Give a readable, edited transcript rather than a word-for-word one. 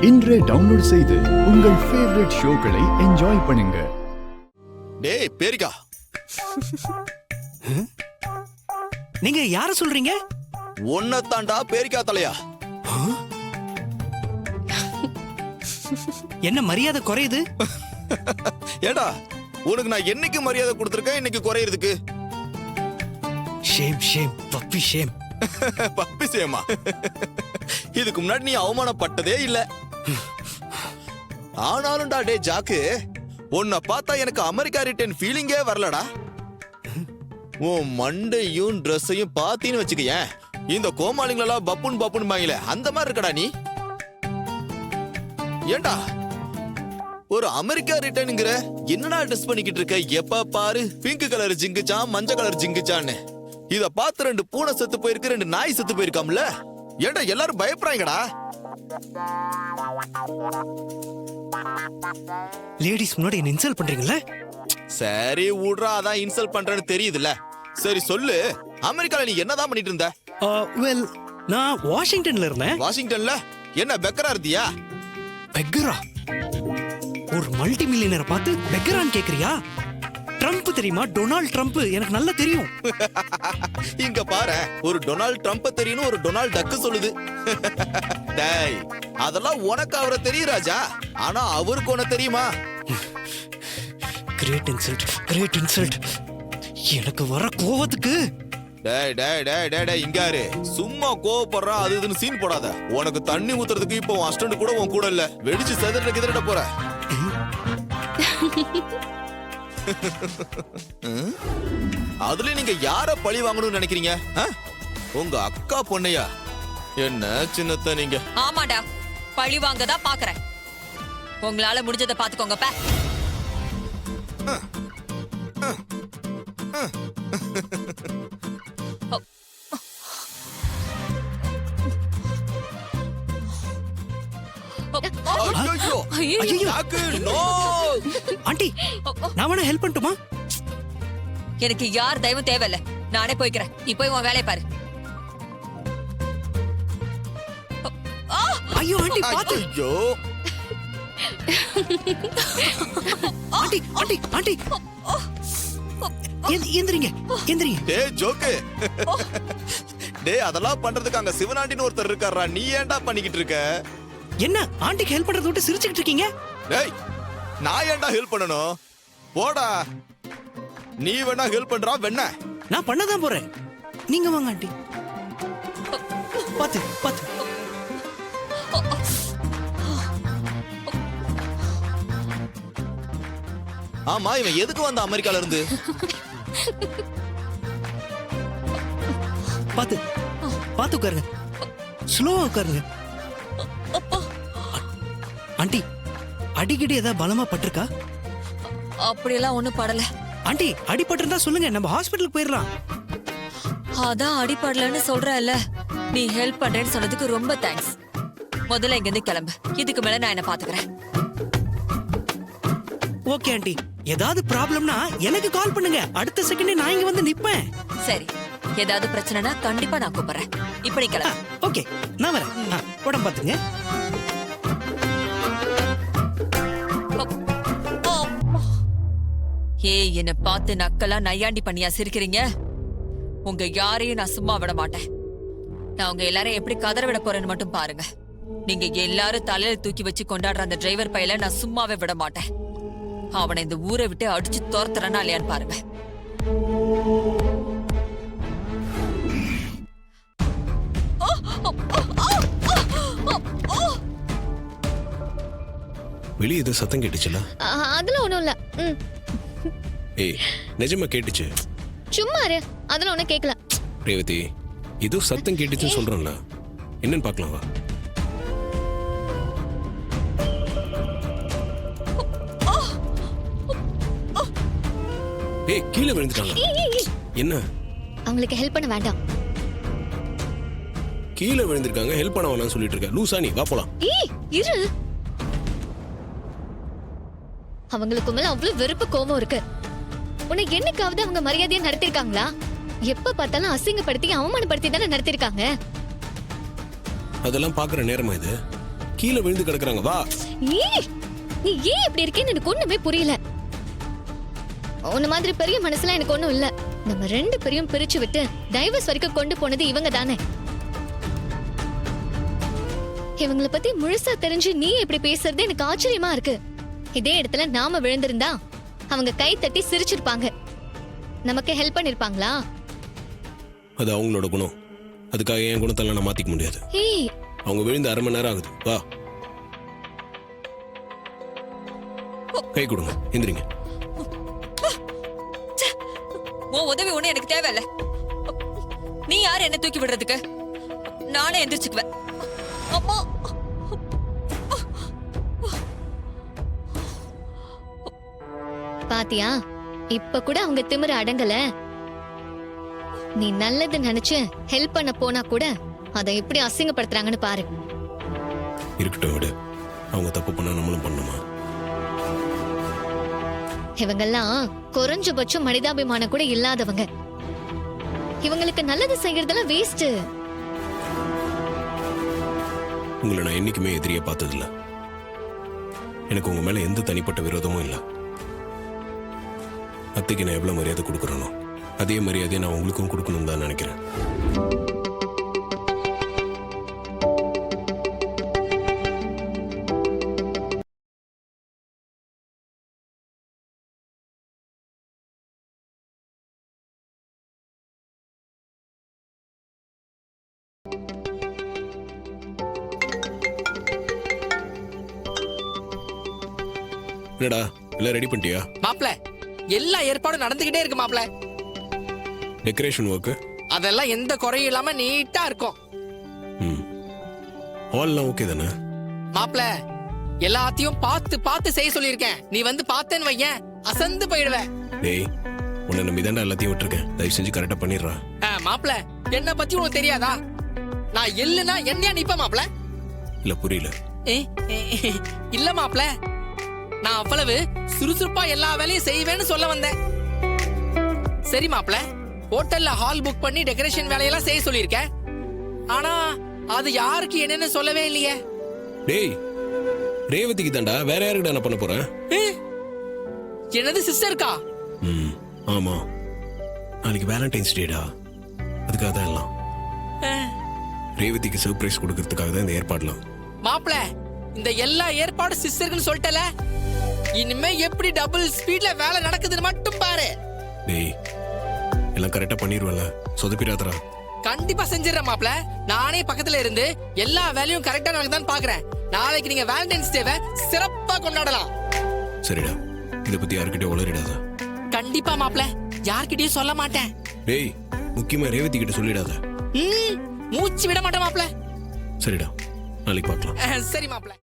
இன்றே டவுன்லோட் செய்து உங்கள் ஃபேவரட் ஷோக்களை என்ஜாய் பண்ணுங்க. டேய் பேரிகா, நீங்க யார சொல்றீங்க? ஒன்னத்தாண்டா பேரிகா தலையா. என்ன மரியாதை குறையுது? ஏடா உனக்கு நான் என்னைக்கு மரியாதை கொடுத்திருக்கேன், இன்னைக்கு குறையிறதுக்கு? Shame shame puppy shame. Puppy சேமா? இதுக்கு முன்னாடி நீ அவமானப்பட்டதே இல்ல. ஆனாலும்டா டே ஜாக்கு, உன்னை பார்த்தா எனக்கு அமெரிக்கா ரிட்டர்ன் ஃபீலிங்கே வரலடா. உன் மண்டையும் ட்ரெஸ்ஸையும் பாத்தீன்னு வச்சுக்கேன், இந்த கோமாளிங்களெல்லாம் பப்புன் பப்புன் பாங்கல அந்த மாதிரி இருக்கடா நீ. ஏண்டா ஒரு அமெரிக்கா ரிட்டர்னுங்கிற என்னடா ட்ரெஸ் பண்ணிக்கிட்டு இருக்க? எப்ப பாரு பிங்க் கலர் ஜிங்குச்சான், மஞ்சள் கலர் ஜிங்குச்சான்னு. இத பார்த்து 2 பூனை செத்து போயிருக்கு, 2 நாய் செத்து போயிருக்காம்ல. ஏண்டா எல்லாரும் பயப்படுறாங்கடா. லேடிஸ் முன்னாடி என்ன இன்சல்ட் பண்றீங்கல்ல? சரி விடுறா, அதான் இன்சல்ட் பண்றேன்னு தெரியுதுல்ல. சரி சொல்லு, அமெரிக்கால நீ என்னதான் பண்ணிட்டு இருந்த? வெல், நான் வாஷிங்டன்ல இருந்தேன். வாஷிங்டன்ல என்ன பெக்கரா இருந்தியா? பெக்கரா? ஒரு மல்டி மில்லியனரை பார்த்து பெக்கரான்னு கேக்குறியா? ட்ரம்ப் தெரியுமா? டொனால்ட் ட்ரம்ப் எனக்கு நல்லா தெரியும். இங்க பாரு, ஒரு டொனால்ட் ட்ரம்ப் தெரியும், ஒரு டொனால்ட் டக்கு சொல்லுது. டேய், அதெல்லாம் உனக்கு அவரை தெரியும் ராஜா, ஆனா அவருக்கு உனக்கு தெரியுமா? Great insult, great insult. எனக்கு வர கோவத்துக்கு. டேய் டேய் டேய் டேய் டேய், இங்காரு சும்மா கோவப்படுறான் அது இதுன்னு சீன் போடாத. உனக்கு தண்ணி ஊத்துறதுக்கு இப்போ உன் அஸ்டண்ட் கூட உன் கூட இல்ல, வெடிச்சு செதற கிதறிட போற. அதுல நீங்க யார பழி வாங்கணும்னு நினைக்கிறீங்க? உங்க அக்கா பொண்ணையா? என்ன சின்னத்த நீங்க? ஆமாடா, பழி வாங்கதா பாக்குறேன். உங்களால முடிஞ்சதை பாத்துக்கோங்க. ஆண்டி, நான் வேணா ஹெல்ப் பண்ணட்டுமா? எனக்கு யார் தயவும் தேவையில்ல, நானே போய்க்கிறேன். நீ போய் உன் வேலையை பாரு. ஐயோ ஆண்டி பாத்து. ஐயோ ஆண்டி ஆண்டி ஆண்டி, எந்திரிங்க எந்திரிங்க. டேய் ஜோக்கு, டேய் அதெல்லாம் பண்றதுக்கு அங்க சிவனாண்டின்னு ஒருத்தர் இருக்காரா, நீ ஏன்டா பண்ணிக்கிட்டு இருக்க? என்ன ஆண்டிக்கு ஹெல்ப் பண்றத விட்டு சிரிச்சுக்கிட்டு இருக்கீங்க? டேய் நான் ஏன்டா ஹெல்ப் பண்ணணும்? போடா, நீ வேணா ஹெல்ப் பண்றா வேணா. நான் பண்ணதான் போறேன், நீங்க வாங்க ஆண்டி. பாத்து பாத்து. ஆமா, இவன் எதுக்கு வந்த அமெரிக்கால இருந்து? பாத்து பாத்து உட்காருங்க, ஸ்லோவா உட்காருங்க. ஆண்டி, அடிக்கடி ஏதாவது பலமா பட்டிருக்கா? அப்படியெல்லாம் ஒண்ணும் படல. ஆண்டி, அடிபட்டிருந்தா சொல்லுங்க, நம்ம ஹாஸ்பிட்டலுக்கு போயிடலாம். அதான் அடிப்படலன்னு சொல்றல. நீ ஹெல்ப் பண்றேன்னு சொன்னதுக்கு ரொம்ப தேங்க்ஸ். முதல்ல இங்க இருந்து கிளம்பு, இதுக்கு மேல நான் என்ன பாத்துக்கிறேன். ஓகே ஆண்டி, ஏதாவது ப்ராப்ளம்னா எனக்கு கால் பண்ணுங்க, அடுத்த செகண்டே நான் இங்க வந்து நிப்பேன். சரி, ஏதாவது பிரச்சனைனா கண்டிப்பா நான் கூப்பிடுறேன். இப்ப நீ கிளம்பு. ஓகே, நான் வரேன். உடம்பு பாத்துங்க. ஏய், என்ன பார்த்து நக்கலா நையாண்டி பண்ணியா சிரிக்கிறீங்க? உங்க யாரையும் நான் சும்மா விட மாட்டேன். நான் உங்க எல்லாரையும் எப்படி கதற விட போறேன்னு மட்டும் பாருங்க. நீங்க எல்லாரும் தலையில தூக்கி வச்சு கொண்டாடுற அந்த டிரைவர் பையல நான் சும்மாவே விட மாட்டேன். அவனை இந்த ஊரை விட்டு அடிச்சு துரத்துறனா இல்லையான்னு பாருங்க. வெளியே ஏதோ சத்தம் கேட்டுச்சுல? அதெல்லாம் ஒண்ணும் இல்ல. ஏய், நிஜமா கேட்டுச்சு? சும்மா இரு, அதெல்லாம் ஒண்ணும் கேட்கல. ரேவதி, ஏதோ சத்தம் கேட்டுச்சுன்னு சொல்றேன்ல, என்னன்னு பார்க்கலாம் வா. ஏய், கீழே விழுந்துட்டாங்க. என்ன? அவங்களுக்கு ஹெல்ப் பண்ண வேண்டாம். கீழே விழுந்திருக்காங்க, ஹெல்ப் பண்ண வேணாம்னு சொல்லிட்டு இருக்க. லூசா நீ, வா போலாம். ஏய் இரு, அவங்களுக்கு மேல அவ்வளவு வெறுப்பு கோபம் இருக்கு. உன்னை என்னைக்காவது அவங்க மரியாதையா நடத்திருக்காங்களா? எப்ப பார்த்தாலும் அசிங்கப்படுத்தி அவமானப்படுத்தி தானே நடத்திருக்காங்க. அதெல்லாம் பாக்குற நேரமா இது? கீழே விழுந்து கிடக்குறாங்க. வா. ஏய், நீ ஏன் இப்படி இருக்கேன்னு எனக்கு ஒண்ணுமே புரியல. உன்ன மாதிரி பெரிய மனசுலாம் எனக்கு ஒண்ணும் இல்ல. நம்ம 2 பேரையும் பிரிச்சு விட்டு டைவர்ஸ் வரைக்கும் கொண்டு போனது இவங்க தானே. இவங்கள பத்தி முழுசா தெரிஞ்சு நீ இப்படி பேசுறது எனக்கு ஆச்சரியமா இருக்கு. இதே இடத்துல நாம விழுந்திருந்தா அவங்க கை தட்டி சிரிச்சிருப்பாங்க. நமக்கு ஹெல்ப் பண்ணிருப்பாங்களா? அது அவங்களோட குணம். அதுக்காக என் குணத்தெல்லாம் நான் மாத்திக்க முடியாது. ஏய், அவங்க விழுந்து 1/2 மணி நேரம் ஆகுது. வா, கை கொடுங்க, எந்திரிங்க. உன் உதவி ஒண்ணு எனக்கு தேவையில்ல. நீ யாரு என்ன தூக்கி விடுறதுக்கு? நானே எந்திரிச்சுக்குவேன். அம்மா, பாத்தியா, இப்ப கூட அவங்க திமிர அடங்கல. நீ நல்லது நினைச்சு ஹெல்ப் பண்ண போனா கூட அதை எப்படி அசிங்கப்படுத்துறாங்கன்னு பாரு. இருக்கட்டும் விடு. அவங்க தப்பு பண்ணா நம்மளும் பண்ணுமா? இவங்கெல்லாம் குறைஞ்சபட்சம் மனிதாபிமானம் கூட இல்லாதவங்க. இவங்களுக்கு நல்லது செய்யறதெல்லாம் வேஸ்ட். உங்களை நான் என்னைக்குமே எதிரியா பார்த்ததில்ல. எனக்கு உங்க மேல எந்த தனிப்பட்ட விரோதமும் இல்லை. அத்தைக்கு நான் எவ்வளவு மரியாதை கொடுக்குறேனோ அதே மரியாதையை நான் உங்களுக்கும் கொடுக்கணும் தான் நினைக்கிறேன். என்னடா எல்லாம் ரெடி பண்ணிட்டியா? மாப்ள, எல்லா ஏற்பாடும் நடந்துகிட்டே இருக்கு மாப்ள. டெக்கரேஷன் ஒர்க்கு அதெல்லாம் எந்த குறையும் இல்லாம நீட்டா இருக்கும். ஹால்லாம் ஓகே தானே? மாப்ள, எல்லாத்தையும் பார்த்து பார்த்து செய்ய சொல்லியிருக்கேன். நீ வந்து பார்த்தேன்னு வையேன், அசந்து போயிடுவ. டேய், உன்னை நம்பி தாண்டா எல்லாத்தையும் விட்டுருக்கேன். தயவு செஞ்சு கரெக்டா பண்ணிடுறா. மாப்ள, என்ன பத்தி உனக்கு தெரியாதா? நான் எள்ளுனா என்னையா நிப்ப மாப்ள? இல்ல புரியல. இல்ல மாப்ள, நான் அவ்வளவு சுறுசுறுப்பா எல்லா வேலையும் செய்வேன்னு சொல்ல வந்தேன். சரி மாப்ள, ஹோட்டல்ல ஹால் புக் பண்ணி டெக்கரேஷன் வேலையெல்லாம் செய்ய சொல்லியிருக்கேன். ஆனா அது யாருக்கு என்னன்னு சொல்லவே இல்லையே. டேய், ரேவதிக்கு தாண்டா. வேற யாருக்கிட்ட நான் பண்ண போறேன்? என்னது சிஸ்டர்க்கா? ஆமா, நாளைக்கு வேலண்டைன்ஸ் டேடா. அதுக்காக தான் எல்லாம். ரேவதிக்கு சர்ப்ரைஸ் கொடுக்கறதுக்காக தான் இந்த ஏற்பாடுலாம். மாப்ள, இந்த எல்லா ஏற்பாடு சிஸ்டர்னு சொல்லிட்டல. இனிமே எப்படி டபுள் ஸ்பீட்ல வேலை நடக்குதுன்னு மட்டும் பாரு. டேய், எல்லாம் கரெக்டா பண்ணிடுவல, சொதப்பிடாதடா. கண்டிப்பா செஞ்சிடறேன் மாப்ள. நானே பக்கத்துல இருந்து எல்லா வேலையும் கரெக்டா நடக்குதான்னு பாக்குறேன். நாளைக்கு நீங்க வேலண்டைன்ஸ் டேவை சிறப்பா கொண்டாடலாம். சரிடா, இத பத்தி யார்கிட்டயும் உளறிடாத. கண்டிப்பா மாப்ள, யார்கிட்டயும் சொல்ல மாட்டேன். டேய், முக்கியமா ரேவதி கிட்ட சொல்லிடாத. மூச்சு விட மாட்டேன் மாப்ள. சரிடா, நாளைக்கு பார்க்கலாம். சரி மாப்ள.